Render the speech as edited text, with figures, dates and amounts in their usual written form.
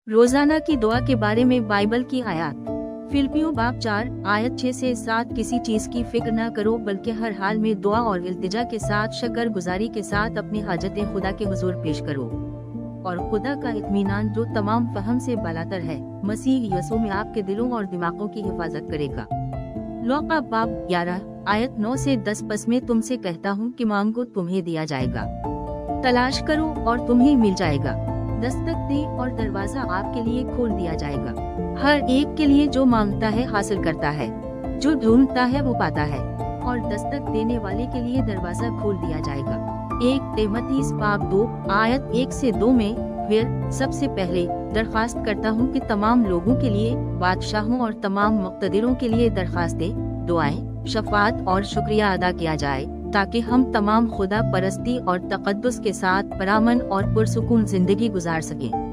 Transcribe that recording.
रोजाना की दुआ के बारे में बाइबल की आयत। फिलिपियों बाब 4 आयत 6 से 7। किसी चीज की फिक्र न करो बल्कि हर हाल में दुआ और इल्तिजा के साथ शक्र गुजारी के साथ अपनी हाजतें खुदा के हुजूर पेश करो, और खुदा का इत्मीनान जो तमाम फहम से बालातर है मसीह यीशु में आपके दिलों और दिमागों की हिफाजत करेगा। लूका बाब 11 आयत 9 से 10। बस मैं तुमसे कहता हूँ कि मांगो तुम्हें दिया जाएगा, तलाश करो और तुम्हें मिल जाएगा, दस्तक दे और दरवाजा आपके लिए खोल दिया जाएगा। हर एक के लिए जो मांगता है हासिल करता है, जो ढूंढता है वो पाता है, और दस्तक देने वाले के लिए दरवाजा खोल दिया जाएगा। 1 तीमुथियुस बाब 2 आयत 1 से 2 में फिर सबसे पहले दरख्वास्त करता हूँ कि तमाम लोगों के लिए, बादशाहों और तमाम मुक़्तदिरों के लिए दरख्वास्तें, दुआएं, शफ़ाअत और शुक्रिया अदा किया जाए, ताकि हम तमाम खुदा परस्ती और तक़द्दुस के साथ परामन और पुरसुकून जिंदगी गुजार सकें।